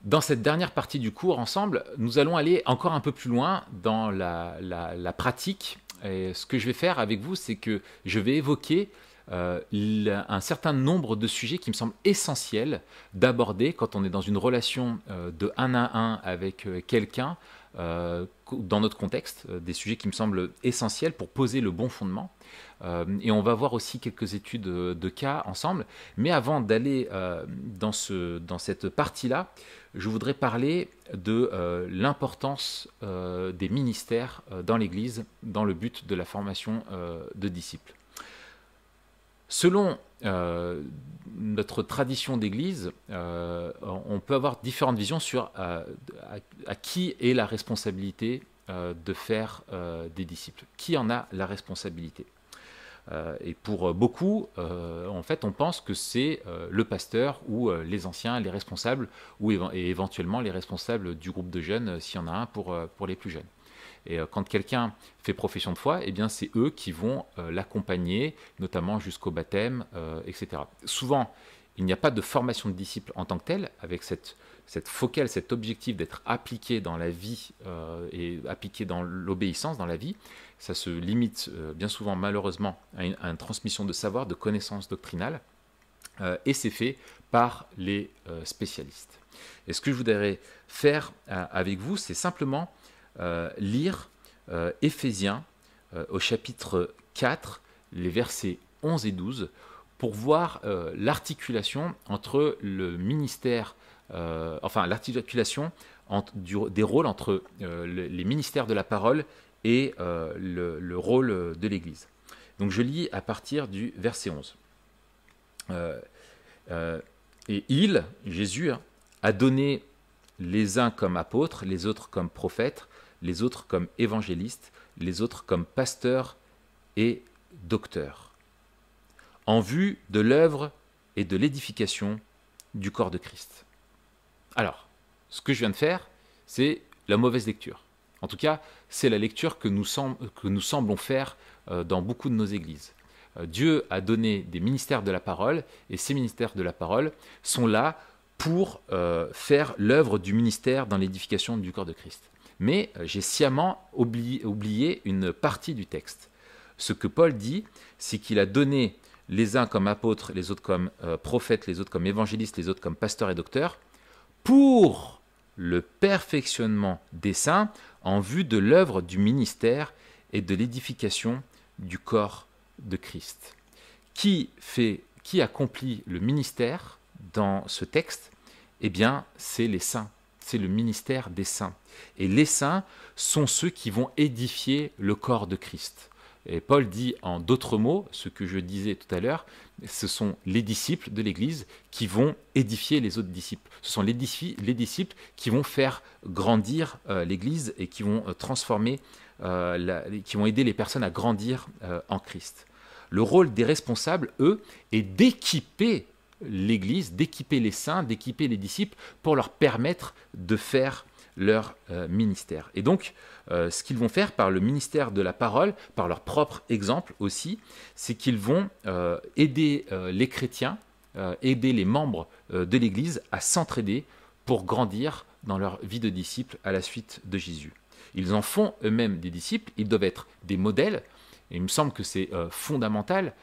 Dans cette dernière partie du cours, ensemble, nous allons aller encore un peu plus loin dans la pratique. Et ce que je vais faire avec vous, c'est que je vais évoquer un certain nombre de sujets qui me semblent essentiels d'aborder quand on est dans une relation de un à un avec quelqu'un, dans notre contexte, des sujets qui me semblent essentiels pour poser le bon fondement. Et on va voir aussi quelques études de cas ensemble. Mais avant d'aller dans cette partie-là, je voudrais parler de l'importance des ministères dans l'Église dans le but de la formation de disciples. Selon notre tradition d'Église, on peut avoir différentes visions sur à qui est la responsabilité de faire des disciples. Qui en a la responsabilité? Et pour beaucoup, en fait, on pense que c'est le pasteur ou les anciens, les responsables, et éventuellement les responsables du groupe de jeunes, s'il y en a un pour les plus jeunes. Et quand quelqu'un fait profession de foi, eh bien c'est eux qui vont l'accompagner, notamment jusqu'au baptême, etc. Souvent, il n'y a pas de formation de disciples en tant que telle, avec cette focale, cet objectif d'être appliqué dans la vie et appliqué dans l'obéissance dans la vie. Ça se limite bien souvent, malheureusement, à une transmission de savoir, de connaissances doctrinales, et c'est fait par les spécialistes. Et ce que je voudrais faire avec vous, c'est simplement lire Éphésiens au chapitre 4, les versets 11 et 12, pour voir l'articulation entre le ministère, l'articulation des rôles entre les ministères de la parole et le rôle de l'Église. Donc je lis à partir du verset 11. Et il, Jésus, a donné les uns comme apôtres, les autres comme prophètes, les autres comme évangélistes, les autres comme pasteurs et docteurs, en vue de l'œuvre et de l'édification du corps de Christ. Alors, ce que je viens de faire, c'est la mauvaise lecture. En tout cas, c'est la lecture que nous semblons faire dans beaucoup de nos églises. Dieu a donné des ministères de la parole, et ces ministères de la parole sont là pour faire l'œuvre du ministère dans l'édification du corps de Christ. Mais j'ai sciemment oublié une partie du texte. Ce que Paul dit, c'est qu'il a donné les uns comme apôtres, les autres comme prophètes, les autres comme évangélistes, les autres comme pasteurs et docteurs, pour le perfectionnement des saints en vue de l'œuvre du ministère et de l'édification du corps de Christ. Qui accomplit le ministère dans ce texte? Eh bien, c'est les saints. C'est le ministère des saints. Et les saints sont ceux qui vont édifier le corps de Christ. Et Paul dit en d'autres mots, ce que je disais tout à l'heure, ce sont les disciples de l'Église qui vont édifier les autres disciples. Ce sont les disciples qui vont faire grandir l'Église et qui vont transformer, qui vont aider les personnes à grandir en Christ. Le rôle des responsables, eux, est d'équiper l'Église, d'équiper les saints, d'équiper les disciples pour leur permettre de faire leur ministère. Et donc, ce qu'ils vont faire par le ministère de la parole, par leur propre exemple aussi, c'est qu'ils vont aider les chrétiens, aider les membres de l'Église à s'entraider pour grandir dans leur vie de disciples à la suite de Jésus. Ils en font eux-mêmes des disciples, ils doivent être des modèles, et il me semble que c'est fondamental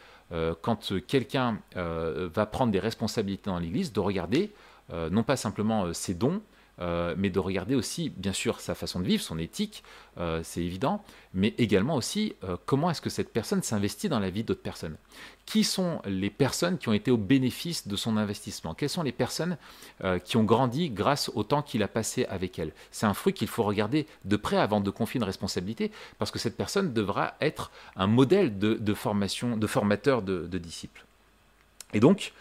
quand quelqu'un va prendre des responsabilités dans l'Église, de regarder non pas simplement ses dons, mais de regarder aussi, bien sûr, sa façon de vivre, son éthique, c'est évident, mais également aussi comment est-ce que cette personne s'investit dans la vie d'autres personnes. Qui sont les personnes qui ont été au bénéfice de son investissement? Quelles sont les personnes qui ont grandi grâce au temps qu'il a passé avec elles? C'est un fruit qu'il faut regarder de près avant de confier une responsabilité, parce que cette personne devra être un modèle de formation, de formateur de disciples. Et donc,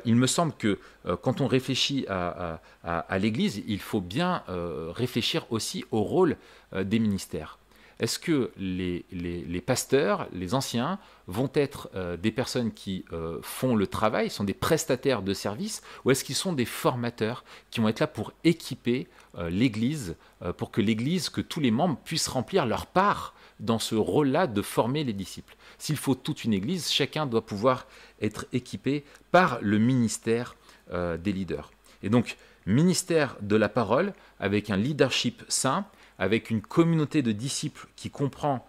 il me semble que quand on réfléchit à l'Église, il faut bien réfléchir aussi au rôle des ministères. Est-ce que les pasteurs, les anciens, vont être des personnes qui font le travail, sont des prestataires de services, ou est-ce qu'ils sont des formateurs qui vont être là pour équiper l'Église, pour que l'Église, que tous les membres puissent remplir leur part dans ce rôle-là de former les disciples? S'il faut toute une Église, chacun doit pouvoir être équipé par le ministère des leaders. Et donc, ministère de la parole, avec un leadership sain, avec une communauté de disciples qui comprend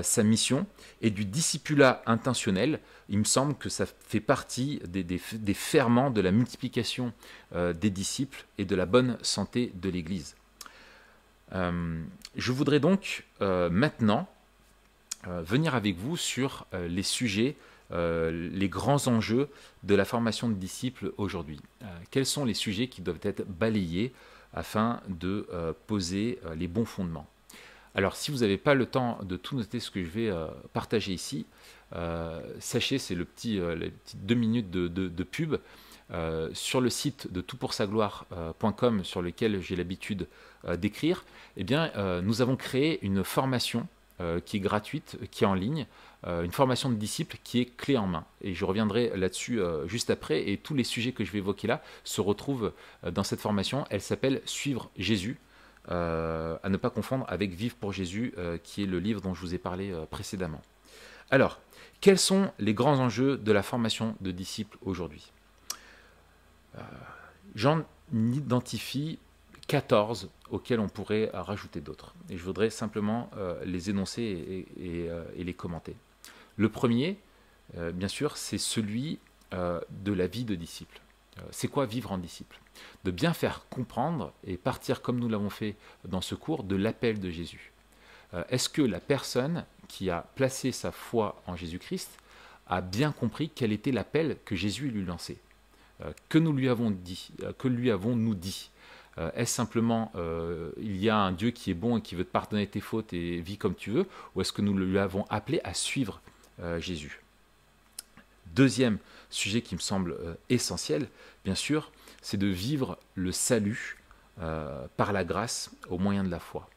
sa mission, et du discipulat intentionnel, il me semble que ça fait partie des ferments de la multiplication des disciples et de la bonne santé de l'Église. Je voudrais donc maintenant venir avec vous sur les sujets, les grands enjeux de la formation de disciples aujourd'hui. Quels sont les sujets qui doivent être balayés afin de poser les bons fondements? Alors, si vous n'avez pas le temps de tout noter ce que je vais partager ici, sachez, c'est les petites 2 minutes de pub sur le site de toutpoursagloire.com sur lequel j'ai l'habitude d'écrire. Eh bien, nous avons créé une formation qui est gratuite, qui est en ligne, une formation de disciples qui est clé en main. Et je reviendrai là-dessus juste après. Et tous les sujets que je vais évoquer là se retrouvent dans cette formation. Elle s'appelle Suivre Jésus, à ne pas confondre avec Vivre pour Jésus, qui est le livre dont je vous ai parlé précédemment. Alors, quels sont les grands enjeux de la formation de disciples aujourd'hui? J'en identifie 14 auxquels on pourrait rajouter d'autres. Et je voudrais simplement les énoncer et les commenter. Le premier, bien sûr, c'est celui de la vie de disciple. C'est quoi vivre en disciple? De bien faire comprendre et partir, comme nous l'avons fait dans ce cours, de l'appel de Jésus. Est-ce que la personne qui a placé sa foi en Jésus-Christ a bien compris quel était l'appel que Jésus lui lançait? Que nous lui avons dit? Que lui avons-nous dit? Est-ce simplement il y a un Dieu qui est bon et qui veut te pardonner tes fautes et vis comme tu veux, ou est-ce que nous lui avons appelé à suivre Jésus? Deuxième sujet qui me semble essentiel, bien sûr, c'est de vivre le salut par la grâce au moyen de la foi.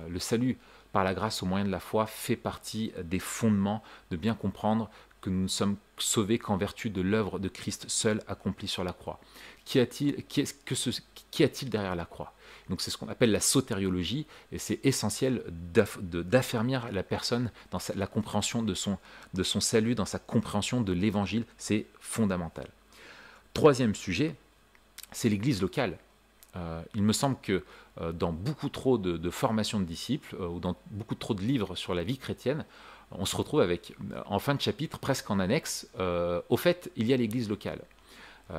Le salut par la grâce au moyen de la foi fait partie des fondements de bien comprendre que nous ne sommes sauvés qu'en vertu de l'œuvre de Christ seul accomplie sur la croix. Qu'y a-t-il derrière la croix? Donc c'est ce qu'on appelle la sotériologie, et c'est essentiel d'affermir la personne dans la compréhension de son salut, dans sa compréhension de l'évangile, c'est fondamental. Troisième sujet, c'est l'Église locale. Il me semble que dans beaucoup trop de formations de disciples, ou dans beaucoup trop de livres sur la vie chrétienne, on se retrouve avec, en fin de chapitre, presque en annexe, au fait, il y a l'Église locale.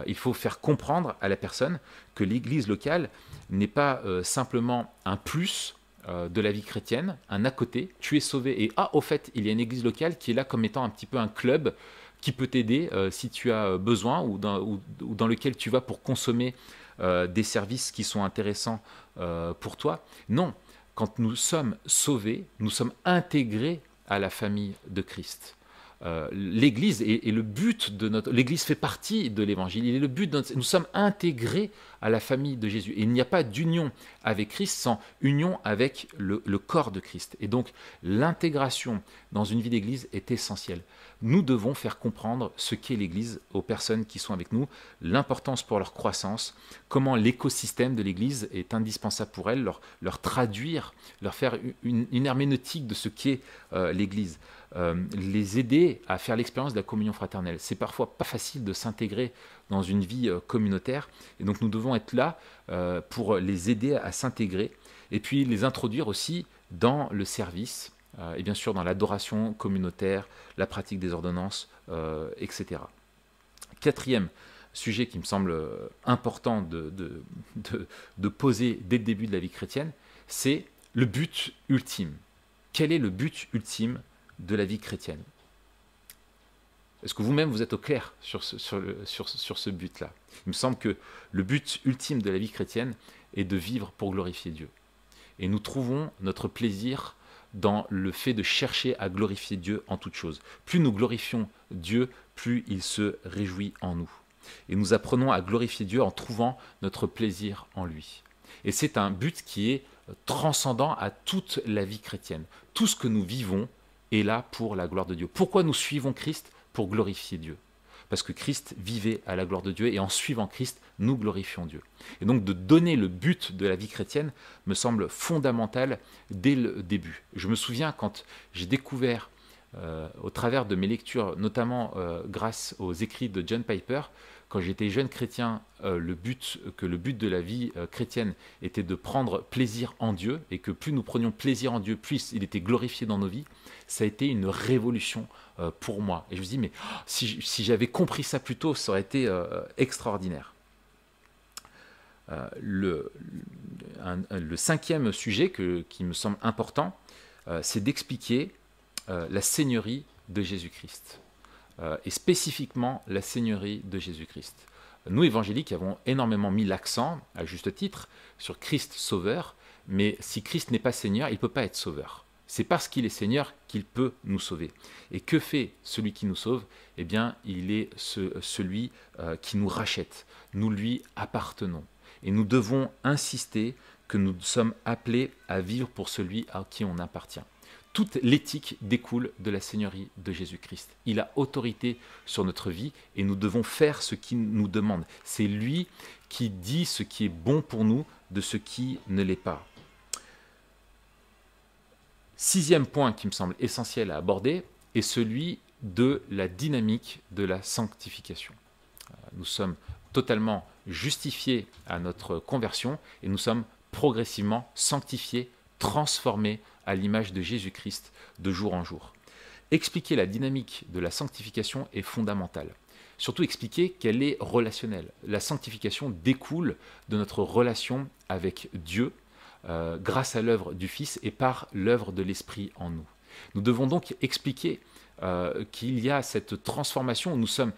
Il faut faire comprendre à la personne que l'Église locale n'est pas simplement un plus de la vie chrétienne, un à côté, tu es sauvé, et au fait, il y a une Église locale qui est là comme étant un petit peu un club qui peut t'aider si tu as besoin, ou dans lequel tu vas pour consommer des services qui sont intéressants pour toi. Non, quand nous sommes sauvés, nous sommes intégrés à la famille de Christ. L'Église est le but de notre... L'Église fait partie de l'Évangile. Il est le but de nous sommes intégrés à la famille de Jésus. Et il n'y a pas d'union avec Christ sans union avec le corps de Christ. Et donc, l'intégration dans une vie d'Église est essentielle. Nous devons faire comprendre ce qu'est l'Église aux personnes qui sont avec nous, l'importance pour leur croissance, comment l'écosystème de l'Église est indispensable pour elles, leur traduire, leur faire une herméneutique de ce qu'est l'Église. Les aider à faire l'expérience de la communion fraternelle. C'est parfois pas facile de s'intégrer dans une vie communautaire, et donc nous devons être là pour les aider à s'intégrer, et puis les introduire aussi dans le service, et bien sûr dans l'adoration communautaire, la pratique des ordonnances, etc. Quatrième sujet qui me semble important de poser dès le début de la vie chrétienne, c'est le but ultime. Quel est le but ultime de la vie chrétienne? Est-ce que vous-même vous êtes au clair sur ce but-là? Il me semble que le but ultime de la vie chrétienne est de vivre pour glorifier Dieu. Et nous trouvons notre plaisir dans le fait de chercher à glorifier Dieu en toutes choses. Plus nous glorifions Dieu, plus il se réjouit en nous. Et nous apprenons à glorifier Dieu en trouvant notre plaisir en lui. Et c'est un but qui est transcendant à toute la vie chrétienne. Tout ce que nous vivons est là pour la gloire de Dieu. Pourquoi nous suivons Christ? Pour glorifier Dieu. Parce que Christ vivait à la gloire de Dieu, et en suivant Christ, nous glorifions Dieu. Et donc de donner le but de la vie chrétienne me semble fondamental dès le début. Je me souviens quand j'ai découvert, au travers de mes lectures, notamment grâce aux écrits de John Piper, quand j'étais jeune chrétien, le but de la vie chrétienne était de prendre plaisir en Dieu, et que plus nous prenions plaisir en Dieu, plus il était glorifié dans nos vies, ça a été une révolution pour moi. Et je me dis, mais si j'avais compris ça plus tôt, ça aurait été extraordinaire. Le cinquième sujet qui me semble important, c'est d'expliquer la seigneurie de Jésus-Christ, et spécifiquement la seigneurie de Jésus-Christ. Nous, évangéliques, avons énormément mis l'accent, à juste titre, sur Christ sauveur, mais si Christ n'est pas Seigneur, il ne peut pas être sauveur. C'est parce qu'il est Seigneur qu'il peut nous sauver. Et que fait celui qui nous sauve? Eh bien, il est celui qui nous rachète. Nous lui appartenons. Et nous devons insister que nous sommes appelés à vivre pour celui à qui on appartient. Toute l'éthique découle de la seigneurie de Jésus-Christ. Il a autorité sur notre vie et nous devons faire ce qu'il nous demande. C'est lui qui dit ce qui est bon pour nous de ce qui ne l'est pas. Sixième point qui me semble essentiel à aborder est celui de la dynamique de la sanctification. Nous sommes totalement justifiés à notre conversion et nous sommes progressivement sanctifiés, transformés à l'image de Jésus-Christ de jour en jour. Expliquer la dynamique de la sanctification est fondamental. Surtout expliquer qu'elle est relationnelle. La sanctification découle de notre relation avec Dieu grâce à l'œuvre du Fils et par l'œuvre de l'Esprit en nous. Nous devons donc expliquer qu'il y a cette transformation où nous sommes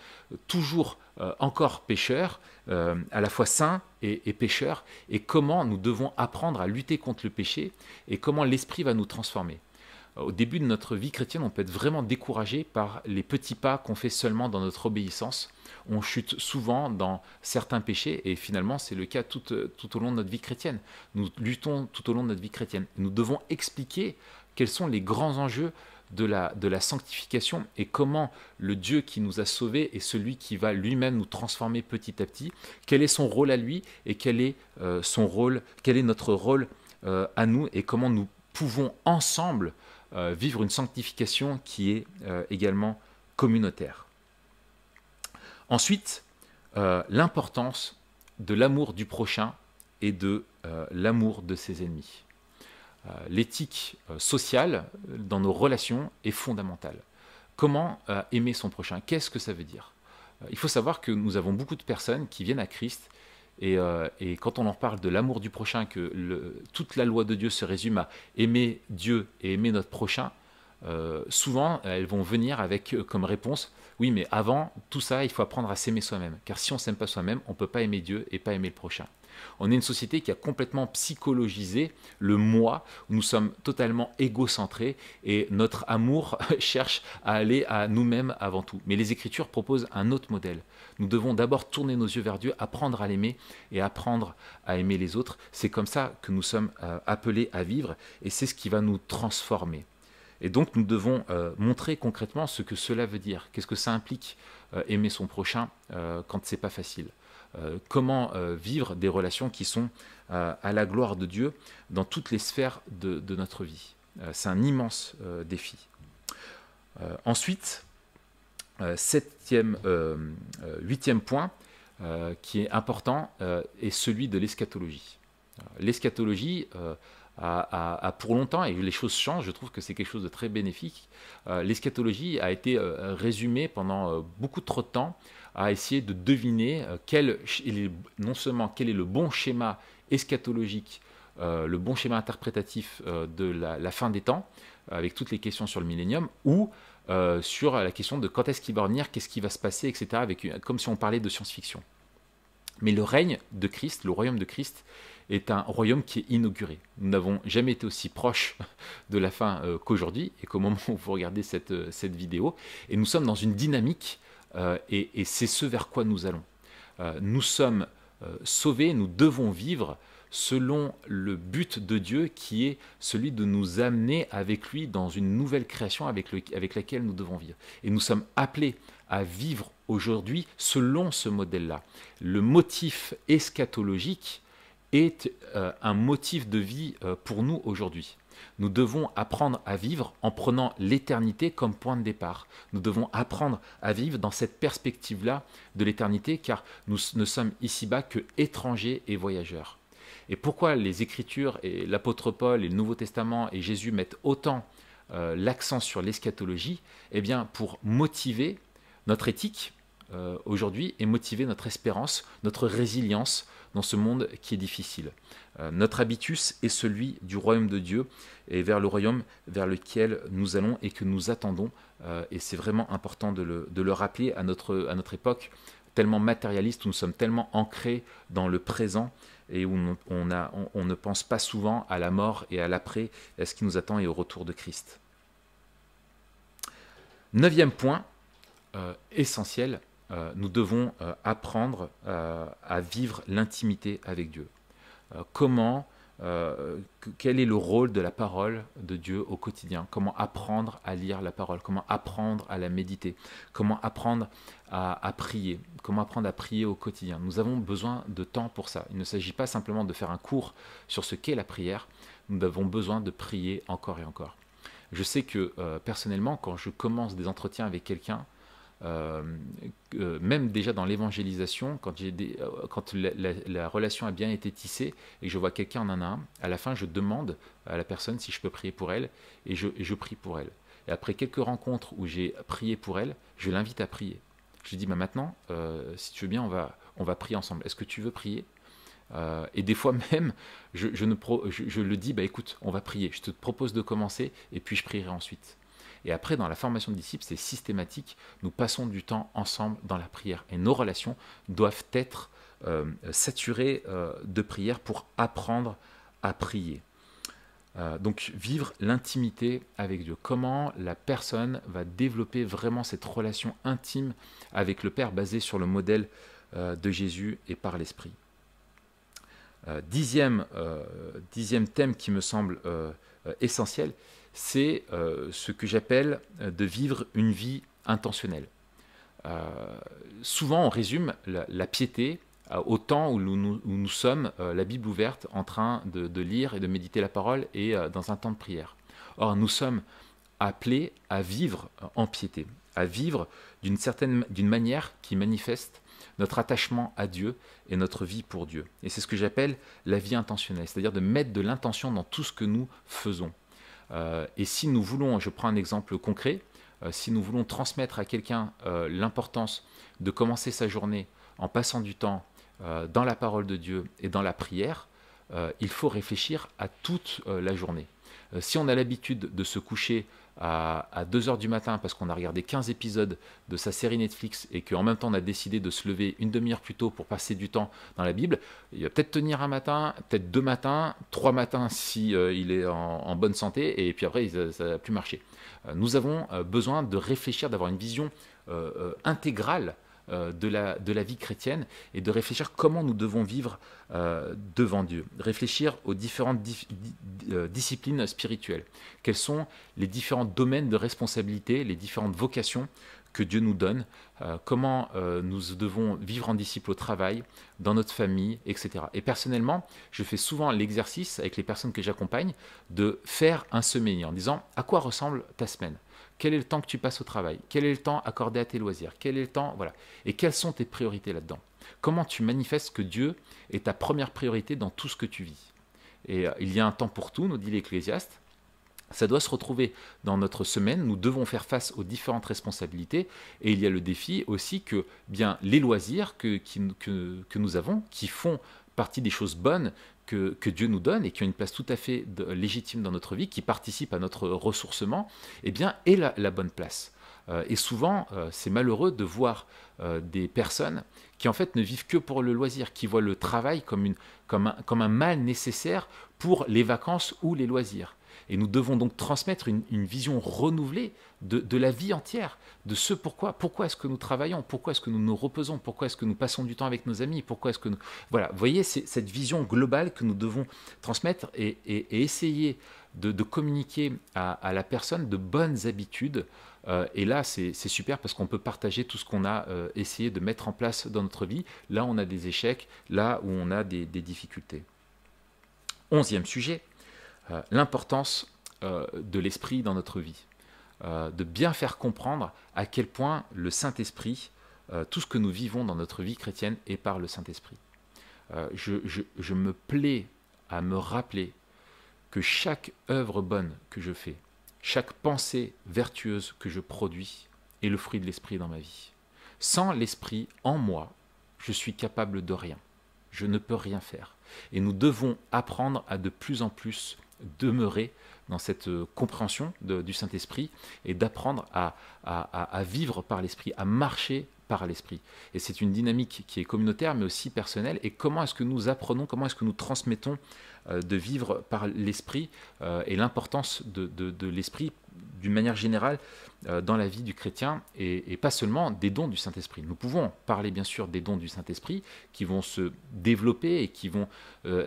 toujours encore pécheurs, à la fois saints et pécheurs, et comment nous devons apprendre à lutter contre le péché et comment l'Esprit va nous transformer. Au début de notre vie chrétienne, on peut être vraiment découragé par les petits pas qu'on fait seulement dans notre obéissance. On chute souvent dans certains péchés et finalement c'est le cas tout au long de notre vie chrétienne. Nous luttons tout au long de notre vie chrétienne. Nous devons expliquer quels sont les grands enjeux de la sanctification et comment le Dieu qui nous a sauvés est celui qui va lui-même nous transformer petit à petit. Quel est son rôle à lui et quel est notre rôle à nous et comment nous pouvons ensemble vivre une sanctification qui est également communautaire. Ensuite, l'importance de l'amour du prochain et de l'amour de ses ennemis. L'éthique sociale dans nos relations est fondamentale. Comment aimer son prochain? Qu'est-ce que ça veut dire? Il faut savoir que nous avons beaucoup de personnes qui viennent à Christ et quand on leur parle de l'amour du prochain, que toute la loi de Dieu se résume à aimer Dieu et aimer notre prochain, souvent elles vont venir avec comme réponse: oui, mais avant tout ça, il faut apprendre à s'aimer soi-même, car si on ne s'aime pas soi-même, on ne peut pas aimer Dieu et pas aimer le prochain. On est une société qui a complètement psychologisé le moi, où nous sommes totalement égocentrés et notre amour cherche à aller à nous-mêmes avant tout. Mais les Écritures proposent un autre modèle. Nous devons d'abord tourner nos yeux vers Dieu, apprendre à l'aimer et apprendre à aimer les autres. C'est comme ça que nous sommes appelés à vivre et c'est ce qui va nous transformer. Et donc nous devons montrer concrètement ce que cela veut dire. Qu'est-ce que ça implique aimer son prochain quand c'est pas facile? Comment vivre des relations qui sont à la gloire de Dieu dans toutes les sphères de notre vie. C'est un immense défi. Ensuite, huitième point qui est important est celui de l'eschatologie. L'eschatologie a pour longtemps, et les choses changent, je trouve que c'est quelque chose de très bénéfique, l'eschatologie a été résumée pendant beaucoup trop de temps à essayer de deviner non seulement quel est le bon schéma eschatologique, le bon schéma interprétatif de la fin des temps, avec toutes les questions sur le millénium, ou sur la question de quand est-ce qu'il va revenir, qu'est-ce qui va se passer, etc., comme si on parlait de science-fiction. Mais le règne de Christ, le royaume de Christ, est un royaume qui est inauguré. Nous n'avons jamais été aussi proches de la fin qu'aujourd'hui, et qu'au moment où vous regardez cette vidéo, et nous sommes dans une dynamique, et c'est ce vers quoi nous allons. Nous sommes sauvés, nous devons vivre selon le but de Dieu qui est celui de nous amener avec lui dans une nouvelle création avec laquelle nous devons vivre. Et nous sommes appelés à vivre aujourd'hui selon ce modèle-là. Le motif eschatologique est un motif de vie pour nous aujourd'hui. Nous devons apprendre à vivre en prenant l'éternité comme point de départ. Nous devons apprendre à vivre dans cette perspective-là de l'éternité, car nous ne sommes ici-bas que étrangers et voyageurs. Et pourquoi les Écritures et l'apôtre Paul et le Nouveau Testament et Jésus mettent autant l'accent sur l'eschatologie? Eh bien, pour motiver notre éthique aujourd'hui et motiver notre espérance, notre résilience dans ce monde qui est difficile. Notre habitus est celui du royaume de Dieu et vers le royaume vers lequel nous allons et que nous attendons. Et c'est vraiment important de le rappeler à notre époque tellement matérialiste, où nous sommes tellement ancrés dans le présent et où on ne pense pas souvent à la mort et à l'après, à ce qui nous attend et au retour de Christ. 9e point, essentiel, nous devons apprendre à vivre l'intimité avec Dieu. Quel est le rôle de la parole de Dieu au quotidien? Comment apprendre à lire la parole? Comment apprendre à la méditer? Comment apprendre à prier? Comment apprendre à prier au quotidien? Nous avons besoin de temps pour ça. Il ne s'agit pas simplement de faire un cours sur ce qu'est la prière. Nous avons besoin de prier encore et encore. Je sais que personnellement, quand je commence des entretiens avec quelqu'un, même déjà dans l'évangélisation, quand la relation a bien été tissée et que je vois quelqu'un en un, à la fin je demande à la personne si je peux prier pour elle et je prie pour elle. Et après quelques rencontres où j'ai prié pour elle, je l'invite à prier. Je lui dis maintenant, si tu veux bien, on va prier ensemble. Est-ce que tu veux prier? Et des fois même, je le dis, écoute, on va prier. Je te propose de commencer et puis je prierai ensuite. Et après, dans la formation de disciples, c'est systématique. Nous passons du temps ensemble dans la prière. Et nos relations doivent être saturées de prière pour apprendre à prier. Donc, vivre l'intimité avec Dieu. Comment la personne va développer vraiment cette relation intime avec le Père basée sur le modèle de Jésus et par l'Esprit. Dixième thème qui me semble essentiel, c'est ce que j'appelle de vivre une vie intentionnelle. Souvent, on résume la piété au temps où nous sommes, la Bible ouverte, en train de lire et de méditer la parole et dans un temps de prière. Or, nous sommes appelés à vivre en piété, à vivre d'une manière qui manifeste notre attachement à Dieu et notre vie pour Dieu. Et c'est ce que j'appelle la vie intentionnelle, c'est-à-dire de mettre de l'intention dans tout ce que nous faisons. Et si nous voulons, je prends un exemple concret, si nous voulons transmettre à quelqu'un l'importance de commencer sa journée en passant du temps dans la parole de Dieu et dans la prière, il faut réfléchir à toute la journée. Si on a l'habitude de se coucher à 2 heures du matin parce qu'on a regardé 15 épisodes de sa série Netflix et qu'en même temps on a décidé de se lever une demi-heure plus tôt pour passer du temps dans la Bible, il va peut-être tenir un matin, peut-être 2 matins, 3 matins si il est en bonne santé, et puis après ça ne va plus marcher. Nous avons besoin de réfléchir, d'avoir une vision intégrale de la vie chrétienne et de réfléchir comment nous devons vivre devant Dieu. Réfléchir aux différentes disciplines spirituelles. Quels sont les différents domaines de responsabilité, les différentes vocations que Dieu nous donne, comment nous devons vivre en disciple au travail, dans notre famille, etc. Et personnellement, je fais souvent l'exercice avec les personnes que j'accompagne de faire un semaine en disant à quoi ressemble ta semaine? Quel est le temps que tu passes au travail? Quel est le temps accordé à tes loisirs? Quel est le temps, voilà. Et quelles sont tes priorités là-dedans? Comment tu manifestes que Dieu est ta première priorité dans tout ce que tu vis? Et il y a un temps pour tout, nous dit l'Ecclésiaste. Ça doit se retrouver dans notre semaine. Nous devons faire face aux différentes responsabilités. Et il y a le défi aussi que bien les loisirs que nous avons, qui font partie des choses bonnes que Dieu nous donne et qui ont une place tout à fait légitime dans notre vie, qui participent à notre ressourcement, eh bien, est la bonne place. Et souvent, c'est malheureux de voir des personnes qui en fait ne vivent que pour le loisir, qui voient le travail comme un mal nécessaire pour les vacances ou les loisirs. Et nous devons donc transmettre une vision renouvelée de la vie entière, de ce pourquoi est-ce que nous travaillons, pourquoi est-ce que nous nous reposons, pourquoi est-ce que nous passons du temps avec nos amis, pourquoi est-ce que nous... Voilà, vous voyez, c'est cette vision globale que nous devons transmettre et essayer de communiquer à la personne de bonnes habitudes. Et là, c'est super parce qu'on peut partager tout ce qu'on a essayé de mettre en place dans notre vie. Là, on a des échecs, là où on a des difficultés. 11e sujet. L'importance de l'Esprit dans notre vie, de bien faire comprendre à quel point le Saint-Esprit, tout ce que nous vivons dans notre vie chrétienne est par le Saint-Esprit. Je me plais à me rappeler que chaque œuvre bonne que je fais, chaque pensée vertueuse que je produis est le fruit de l'Esprit dans ma vie. Sans l'Esprit en moi, je suis capable de rien. Je ne peux rien faire. Et nous devons apprendre à de plus en plus demeurer dans cette compréhension du Saint-Esprit et d'apprendre à vivre par l'Esprit, à marcher par l'Esprit. Et c'est une dynamique qui est communautaire mais aussi personnelle. Et comment est-ce que nous apprenons, comment est-ce que nous transmettons de vivre par l'Esprit et l'importance de l'Esprit d'une manière générale dans la vie du chrétien et pas seulement des dons du Saint-Esprit. Nous pouvons parler bien sûr des dons du Saint-Esprit qui vont se développer et qui vont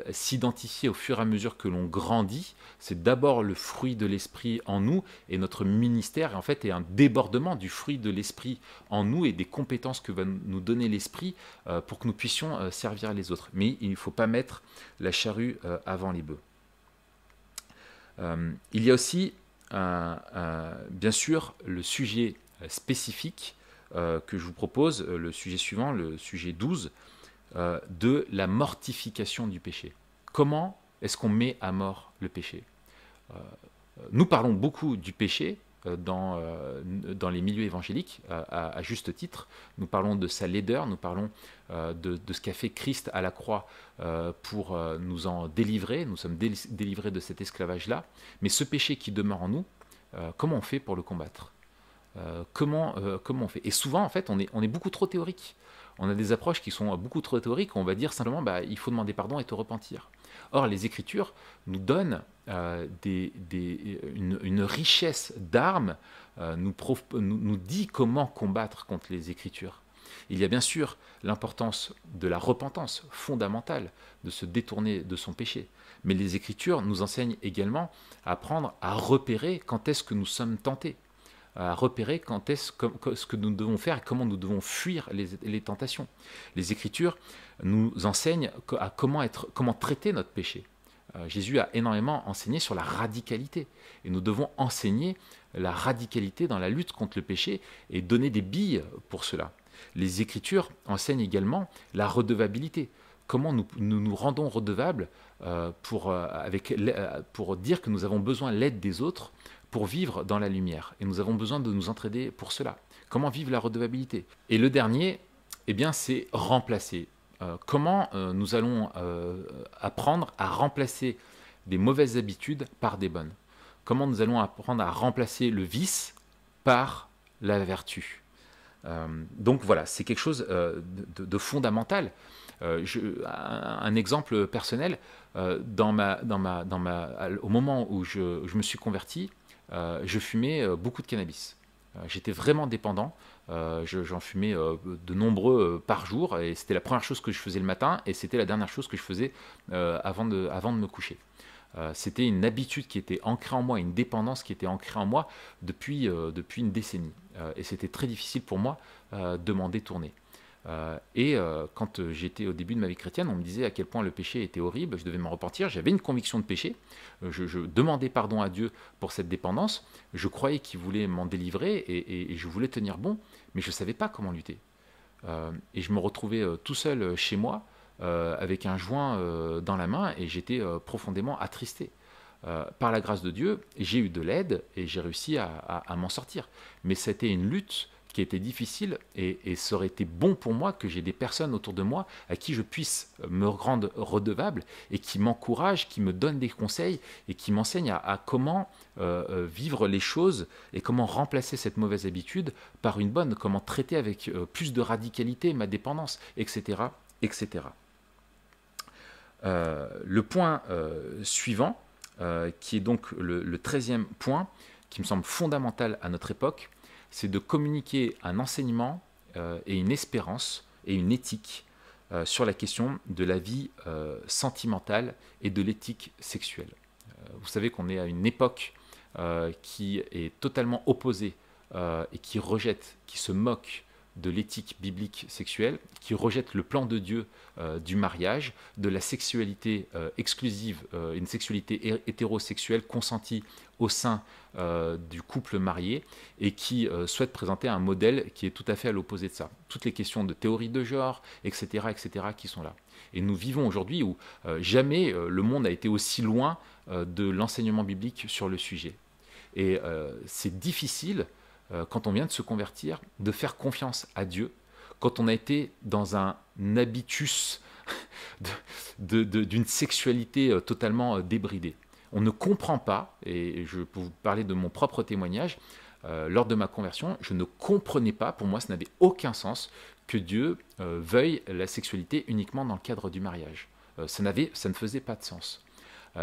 s'identifier au fur et à mesure que l'on grandit. C'est d'abord le fruit de l'Esprit en nous et notre ministère en fait est un débordement du fruit de l'Esprit en nous et des compétences que va nous donner l'Esprit pour que nous puissions servir les autres. Mais il ne faut pas mettre la charrue avant les bœufs. Il y a aussi bien sûr le sujet spécifique que je vous propose, le sujet suivant, le sujet 12, de la mortification du péché. Comment est-ce qu'on met à mort le péché? Nous parlons beaucoup du péché dans les milieux évangéliques, à juste titre. Nous parlons de sa laideur, nous parlons de ce qu'a fait Christ à la croix pour nous en délivrer. Nous sommes délivrés de cet esclavage-là. Mais ce péché qui demeure en nous, comment on fait pour le combattre? Comment on fait? Et souvent, en fait, on est beaucoup trop théorique. On a des approches qui sont beaucoup trop théoriques. On va dire simplement, il faut demander pardon et te repentir. Or, les Écritures nous donnent une richesse d'armes, nous dit comment combattre contre les Écritures. Il y a bien sûr l'importance de la repentance fondamentale, de se détourner de son péché. Mais les Écritures nous enseignent également à apprendre à repérer quand est-ce que nous sommes tentés, à repérer ce que nous devons faire et comment nous devons fuir les tentations. Les Écritures nous enseignent à comment traiter notre péché. Jésus a énormément enseigné sur la radicalité. Et nous devons enseigner la radicalité dans la lutte contre le péché et donner des billes pour cela. Les Écritures enseignent également la redevabilité. Comment nous rendons redevables pour dire que nous avons besoin de l'aide des autres pour vivre dans la lumière. Et nous avons besoin de nous entraider pour cela. Comment vivre la redevabilité? Et le dernier, c'est remplacer. Comment nous allons apprendre à remplacer des mauvaises habitudes par des bonnes? Comment nous allons apprendre à remplacer le vice par la vertu? Donc voilà, c'est quelque chose de fondamental. Un exemple personnel, au moment où je me suis converti, je fumais beaucoup de cannabis. J'étais vraiment dépendant. J'en fumais de nombreux par jour et c'était la première chose que je faisais le matin et c'était la dernière chose que je faisais avant de me coucher. C'était une habitude qui était ancrée en moi, une dépendance qui était ancrée en moi depuis une décennie. Et c'était très difficile pour moi de m'en détourner. Quand j'étais au début de ma vie chrétienne, on me disait à quel point le péché était horrible, je devais m'en repentir, j'avais une conviction de péché, je demandais pardon à Dieu pour cette dépendance, je croyais qu'il voulait m'en délivrer et je voulais tenir bon, mais je ne savais pas comment lutter. Et je me retrouvais tout seul chez moi, avec un joint dans la main, et j'étais profondément attristé. Par la grâce de Dieu, j'ai eu de l'aide et j'ai réussi à m'en sortir. Mais c'était une lutte qui était difficile et ça aurait été bon pour moi que j'ai des personnes autour de moi à qui je puisse me rendre redevable et qui m'encouragent, qui me donnent des conseils et qui m'enseignent à comment vivre les choses et comment remplacer cette mauvaise habitude par une bonne, comment traiter avec plus de radicalité ma dépendance, etc. etc. Le point suivant, qui est donc le 13e point, qui me semble fondamental à notre époque, c'est de communiquer un enseignement et une espérance et une éthique sur la question de la vie sentimentale et de l'éthique sexuelle. Vous savez qu'on est à une époque qui est totalement opposée et qui rejette, qui se moque de l'éthique biblique sexuelle, qui rejette le plan de Dieu du mariage, de la sexualité exclusive, une sexualité hétérosexuelle consentie au sein du couple marié, et qui souhaite présenter un modèle qui est tout à fait à l'opposé de ça. Toutes les questions de théorie de genre, etc., qui sont là. Et nous vivons aujourd'hui où jamais le monde a été aussi loin de l'enseignement biblique sur le sujet. Et c'est difficile, quand on vient de se convertir, de faire confiance à Dieu, quand on a été dans un habitus d'une sexualité totalement débridée. On ne comprend pas, et je peux vous parler de mon propre témoignage, lors de ma conversion, je ne comprenais pas, pour moi ça n'avait aucun sens, que Dieu veuille la sexualité uniquement dans le cadre du mariage. Ça ne faisait pas de sens.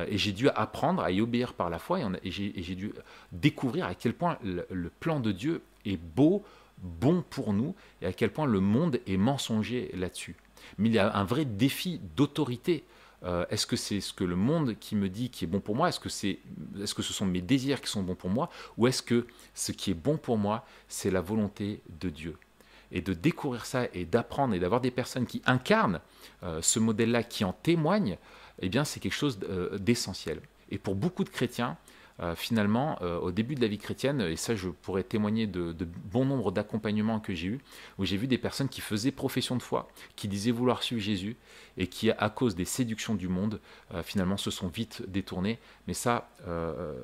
Et j'ai dû apprendre à y obéir par la foi, et j'ai dû découvrir à quel point le plan de Dieu est beau, bon pour nous, et à quel point le monde est mensonger là-dessus. Mais il y a un vrai défi d'autorité. Est-ce que c'est ce que le monde qui me dit qui est bon pour moi? Est-ce que ce sont mes désirs qui sont bons pour moi? Ou est-ce que ce qui est bon pour moi, c'est la volonté de Dieu? Et de découvrir ça et d'apprendre et d'avoir des personnes qui incarnent ce modèle-là, qui en témoignent, eh bien, c'est quelque chose d'essentiel. Et pour beaucoup de chrétiens, finalement, au début de la vie chrétienne, et ça je pourrais témoigner de bon nombre d'accompagnements que j'ai eus, où j'ai vu des personnes qui faisaient profession de foi, qui disaient vouloir suivre Jésus, et qui, à cause des séductions du monde, finalement se sont vite détournés. Mais ça,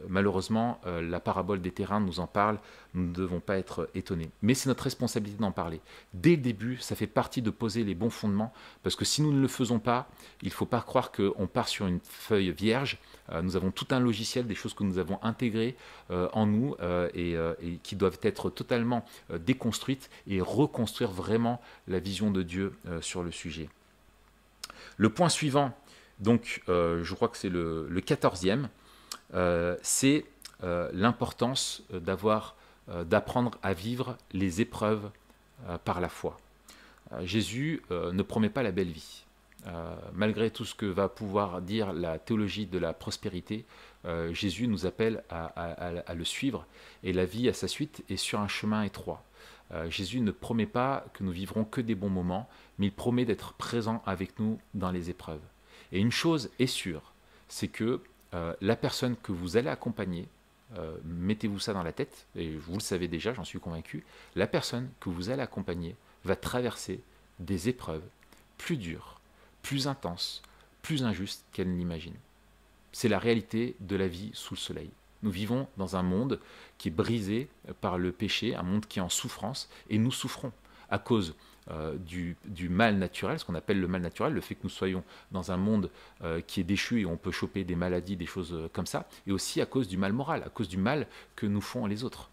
malheureusement, la parabole des terrains nous en parle, nous ne devons pas être étonnés. Mais c'est notre responsabilité d'en parler. Dès le début, ça fait partie de poser les bons fondements, parce que si nous ne le faisons pas, il ne faut pas croire qu'on part sur une feuille vierge. Nous avons tout un logiciel, des choses que nous avons intégrées en nous et qui doivent être totalement déconstruites et reconstruire vraiment la vision de Dieu sur le sujet. Le point suivant, donc je crois que c'est le 14e, c'est l'importance d'apprendre à vivre les épreuves par la foi. Jésus ne promet pas la belle vie. Malgré tout ce que va pouvoir dire la théologie de la prospérité, Jésus nous appelle à le suivre, et la vie à sa suite est sur un chemin étroit. Jésus ne promet pas que nous vivrons que des bons moments, mais il promet d'être présent avec nous dans les épreuves. Et une chose est sûre, c'est que la personne que vous allez accompagner, mettez-vous ça dans la tête, et vous le savez déjà, j'en suis convaincu, la personne que vous allez accompagner va traverser des épreuves plus dures, plus intenses, plus injustes qu'elle ne l'imagine. C'est la réalité de la vie sous le soleil. Nous vivons dans un monde qui est brisé par le péché, un monde qui est en souffrance, et nous souffrons à cause du mal naturel, ce qu'on appelle le mal naturel, le fait que nous soyons dans un monde qui est déchu et on peut choper des maladies, des choses comme ça, et aussi à cause du mal moral, à cause du mal que nous font les autres.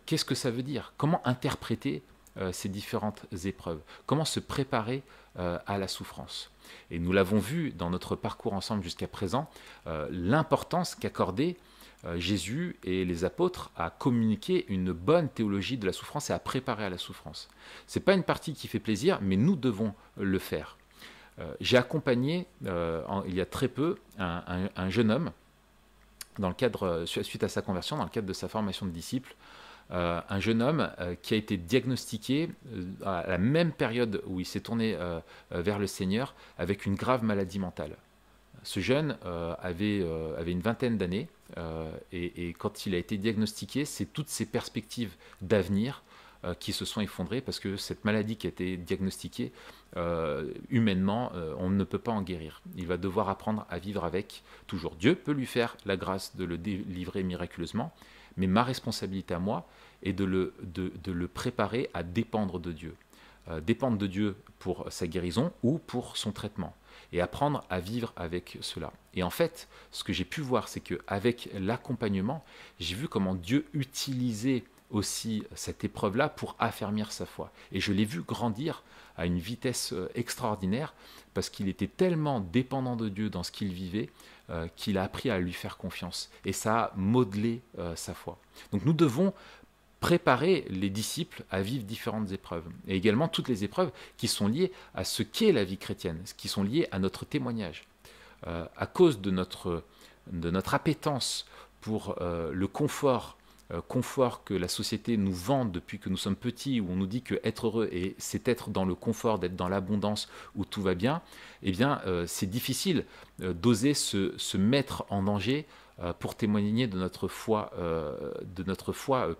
Qu'est-ce que ça veut dire? Comment interpréter ces différentes épreuves? Comment se préparer à la souffrance? Et nous l'avons vu dans notre parcours ensemble jusqu'à présent, l'importance qu'accordaient Jésus et les apôtres à communiquer une bonne théologie de la souffrance et à préparer à la souffrance. Ce n'est pas une partie qui fait plaisir, mais nous devons le faire. J'ai accompagné, il y a très peu, un jeune homme, dans le cadre, suite à sa conversion, dans le cadre de sa formation de disciple, un jeune homme qui a été diagnostiqué à la même période où il s'est tourné vers le Seigneur avec une grave maladie mentale. Ce jeune avait une vingtaine d'années et quand il a été diagnostiqué, c'est toutes ses perspectives d'avenir qui se sont effondrées parce que cette maladie qui a été diagnostiquée, humainement, on ne peut pas en guérir. Il va devoir apprendre à vivre avec toujours. Dieu peut lui faire la grâce de le délivrer miraculeusement, mais ma responsabilité à moi est de le préparer à dépendre de Dieu. Dépendre de Dieu pour sa guérison ou pour son traitement. Et apprendre à vivre avec cela. Et en fait, ce que j'ai pu voir, c'est qu'avec l'accompagnement, j'ai vu comment Dieu utilisait aussi cette épreuve-là pour affermir sa foi. Et je l'ai vu grandir à une vitesse extraordinaire parce qu'il était tellement dépendant de Dieu dans ce qu'il vivait qu'il a appris à lui faire confiance. Et ça a modelé sa foi. Donc nous devons préparer les disciples à vivre différentes épreuves. Et également toutes les épreuves qui sont liées à ce qu'est la vie chrétienne, qui sont liées à notre témoignage. À cause de notre appétence pour le confort confort que la société nous vend depuis que nous sommes petits, où on nous dit que être heureux, et c'est être dans le confort, d'être dans l'abondance, où tout va bien, eh bien, c'est difficile d'oser se mettre en danger pour témoigner de notre foi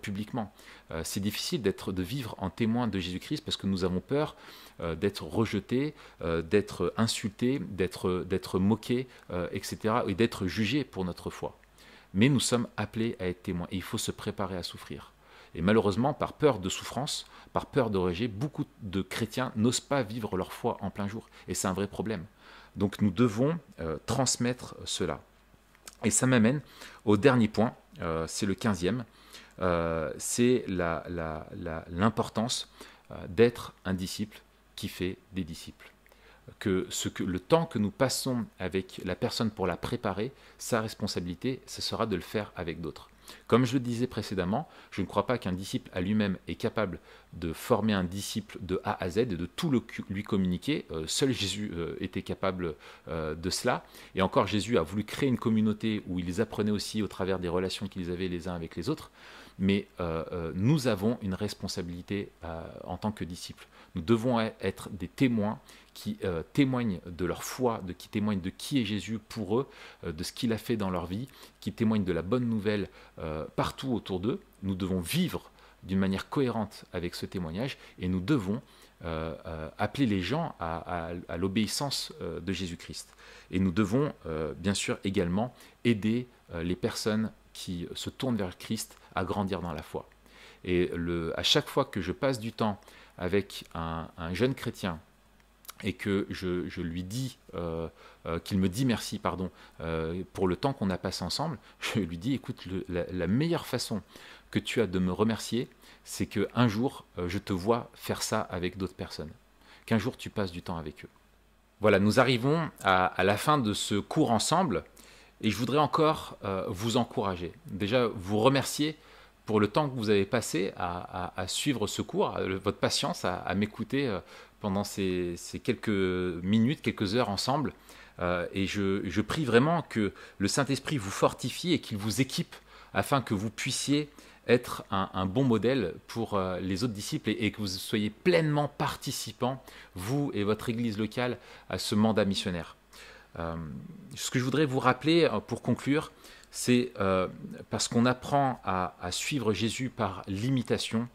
publiquement. C'est difficile de vivre en témoin de Jésus-Christ parce que nous avons peur d'être rejetés, d'être insultés, d'être moqués, etc., et d'être jugés pour notre foi. Mais nous sommes appelés à être témoins et il faut se préparer à souffrir. Et malheureusement, par peur de souffrance, par peur de rejet, beaucoup de chrétiens n'osent pas vivre leur foi en plein jour. Et c'est un vrai problème. Donc nous devons transmettre cela. Et ça m'amène au dernier point, c'est le 15e, c'est l'importance d'être un disciple qui fait des disciples. Le temps que nous passons avec la personne pour la préparer, sa responsabilité, ce sera de le faire avec d'autres. Comme je le disais précédemment, je ne crois pas qu'un disciple à lui-même est capable de former un disciple de A à Z et de tout lui communiquer. Seul Jésus était capable de cela. Et encore, Jésus a voulu créer une communauté où ils apprenaient aussi au travers des relations qu'ils avaient les uns avec les autres. Mais nous avons une responsabilité en tant que disciples. Nous devons être des témoins qui témoignent de leur foi, qui témoignent de qui est Jésus pour eux, de ce qu'il a fait dans leur vie, qui témoignent de la bonne nouvelle partout autour d'eux. Nous devons vivre d'une manière cohérente avec ce témoignage et nous devons appeler les gens à l'obéissance de Jésus-Christ. Et nous devons bien sûr également aider les personnes qui se tournent vers Christ à grandir dans la foi. Et à chaque fois que je passe du temps avec un jeune chrétien et que je lui dis, qu'il me dit merci, pour le temps qu'on a passé ensemble, je lui dis, écoute, la meilleure façon que tu as de me remercier, c'est qu'un jour, je te vois faire ça avec d'autres personnes, qu'un jour tu passes du temps avec eux. Voilà, nous arrivons à la fin de ce cours ensemble, et je voudrais encore vous encourager, déjà vous remercier pour le temps que vous avez passé à suivre ce cours, votre patience à m'écouter pendant ces quelques minutes, quelques heures ensemble. Et je prie vraiment que le Saint-Esprit vous fortifie et qu'il vous équipe afin que vous puissiez être un bon modèle pour les autres disciples et que vous soyez pleinement participants, vous et votre église locale, à ce mandat missionnaire. Ce que je voudrais vous rappeler pour conclure, c'est parce qu'on apprend à suivre Jésus par l'imitation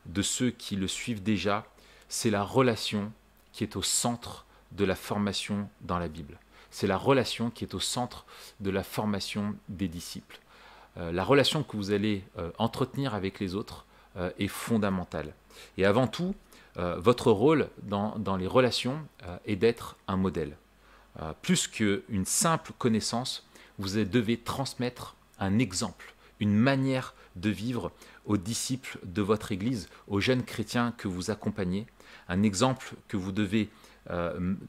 de ceux qui le suivent déjà, c'est la relation qui est au centre de la formation dans la Bible. C'est la relation qui est au centre de la formation des disciples. La relation que vous allez entretenir avec les autres est fondamentale. Et avant tout, votre rôle dans les relations est d'être un modèle. Plus qu'une simple connaissance, vous devez transmettre un exemple, une manière de vivre aux disciples de votre Église, aux jeunes chrétiens que vous accompagnez, un exemple que vous devez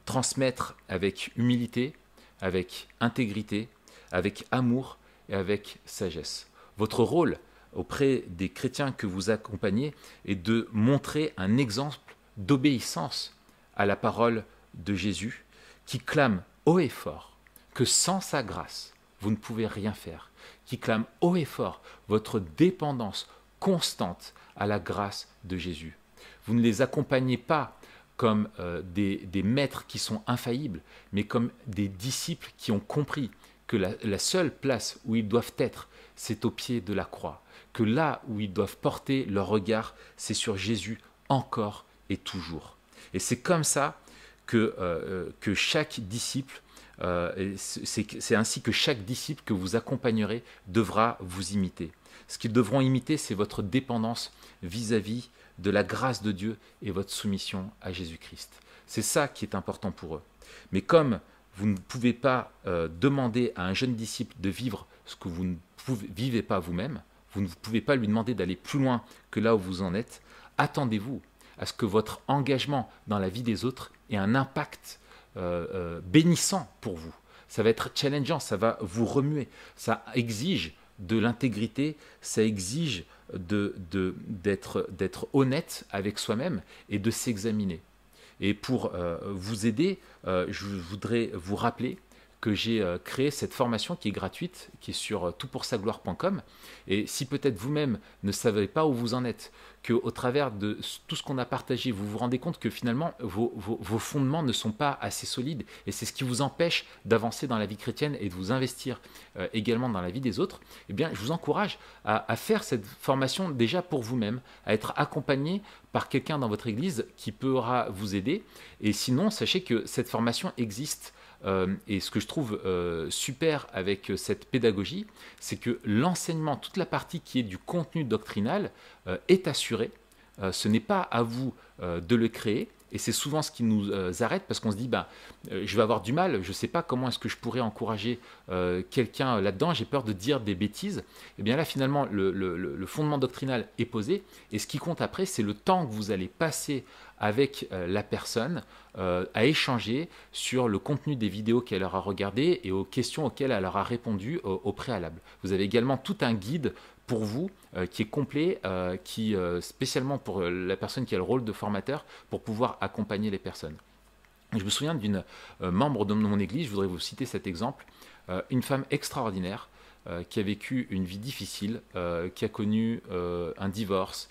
transmettre avec humilité, avec intégrité, avec amour et avec sagesse. Votre rôle auprès des chrétiens que vous accompagnez est de montrer un exemple d'obéissance à la parole de Jésus, qui clame haut et fort que sans sa grâce, vous ne pouvez rien faire, qui clame haut et fort votre dépendance constante à la grâce de Jésus. Vous ne les accompagnez pas comme des maîtres qui sont infaillibles, mais comme des disciples qui ont compris que la seule place où ils doivent être, c'est au pied de la croix, que là où ils doivent porter leur regard, c'est sur Jésus encore et toujours. Et c'est comme ça que chaque disciple, c'est ainsi que chaque disciple que vous accompagnerez devra vous imiter. Ce qu'ils devront imiter, c'est votre dépendance vis-à-vis de la grâce de Dieu et votre soumission à Jésus-Christ. C'est ça qui est important pour eux. Mais comme vous ne pouvez pas demander à un jeune disciple de vivre ce que vous ne vivez pas vous-même, vous ne pouvez pas lui demander d'aller plus loin que là où vous en êtes, attendez-vous à ce que votre engagement dans la vie des autres ait un impact bénissant pour vous. Ça va être challengeant, ça va vous remuer, ça exige de l'intégrité, ça exige d'être honnête avec soi-même et de s'examiner. Et pour vous aider, je voudrais vous rappeler que j'ai créé cette formation qui est gratuite, qui est sur toutpoursagloire.com. Et si peut-être vous-même ne savez pas où vous en êtes, qu'au travers de tout ce qu'on a partagé, vous vous rendez compte que finalement vos fondements ne sont pas assez solides, et c'est ce qui vous empêche d'avancer dans la vie chrétienne et de vous investir également dans la vie des autres, eh bien je vous encourage à faire cette formation déjà pour vous-même, à être accompagné par quelqu'un dans votre église qui pourra vous aider. Et sinon, sachez que cette formation existe. Et ce que je trouve super avec cette pédagogie, c'est que l'enseignement, toute la partie qui est du contenu doctrinal, est assurée. Ce n'est pas à vous de le créer. Et c'est souvent ce qui nous arrête, parce qu'on se dit, je vais avoir du mal, je ne sais pas comment est-ce que je pourrais encourager quelqu'un là-dedans, j'ai peur de dire des bêtises. Et bien là, finalement, le fondement doctrinal est posé, et ce qui compte après, c'est le temps que vous allez passer avec la personne à échanger sur le contenu des vidéos qu'elle aura regardées et aux questions auxquelles elle aura répondu au préalable. Vous avez également tout un guide pour vous, qui est complet, spécialement pour la personne qui a le rôle de formateur, pour pouvoir accompagner les personnes. Je me souviens d'une membre de mon église, je voudrais vous citer cet exemple, une femme extraordinaire, qui a vécu une vie difficile, qui a connu un divorce,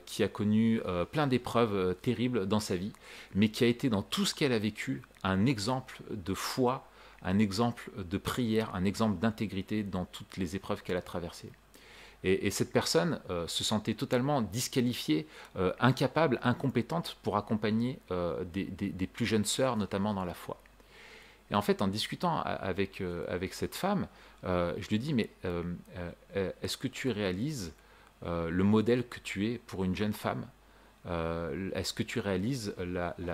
qui a connu plein d'épreuves terribles dans sa vie, mais qui a été dans tout ce qu'elle a vécu un exemple de foi, un exemple de prière, un exemple d'intégrité dans toutes les épreuves qu'elle a traversées. Et cette personne se sentait totalement disqualifiée, incapable, incompétente pour accompagner des plus jeunes sœurs, notamment dans la foi. Et en fait, en discutant avec cette femme, je lui dis, mais est-ce que tu réalises le modèle que tu es pour une jeune femme? Est-ce que tu réalises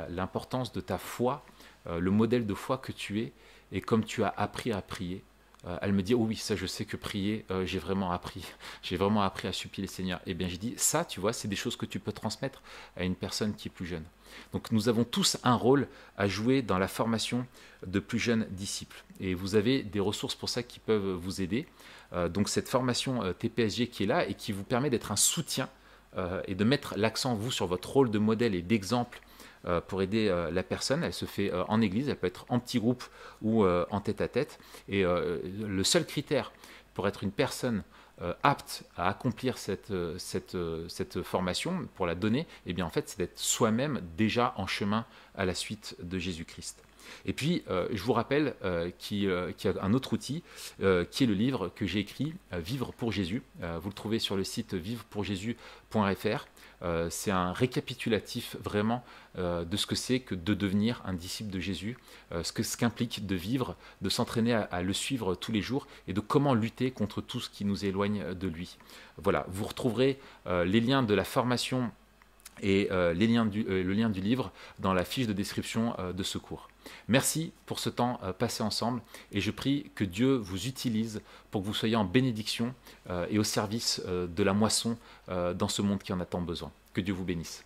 l'importance de ta foi, le modèle de foi que tu es, et comme tu as appris à prier? Elle me dit, oh oui, ça je sais que prier, j'ai vraiment appris à supplier le Seigneur. Et bien j'ai dit, ça tu vois, c'est des choses que tu peux transmettre à une personne qui est plus jeune. Donc nous avons tous un rôle à jouer dans la formation de plus jeunes disciples. Et vous avez des ressources pour ça qui peuvent vous aider. Donc cette formation TPSG qui est là et qui vous permet d'être un soutien et de mettre l'accent, vous, sur votre rôle de modèle et d'exemple pour aider la personne. Elle se fait en église, elle peut être en petit groupe ou en tête-à-tête. Et le seul critère pour être une personne apte à accomplir cette formation, pour la donner, eh bien, en fait, c'est d'être soi-même déjà en chemin à la suite de Jésus-Christ. Et puis, je vous rappelle qu'il y a un autre outil qui est le livre que j'ai écrit, Vivre pour Jésus. Vous le trouvez sur le site vivrepourjésus.fr. C'est un récapitulatif vraiment de ce que c'est que de devenir un disciple de Jésus, ce qu'implique de vivre, de s'entraîner à le suivre tous les jours et de comment lutter contre tout ce qui nous éloigne de lui. Voilà, vous retrouverez les liens de la formation et le lien du livre dans la fiche de description de ce cours. Merci pour ce temps passé ensemble et je prie que Dieu vous utilise pour que vous soyez en bénédiction et au service de la moisson dans ce monde qui en a tant besoin. Que Dieu vous bénisse.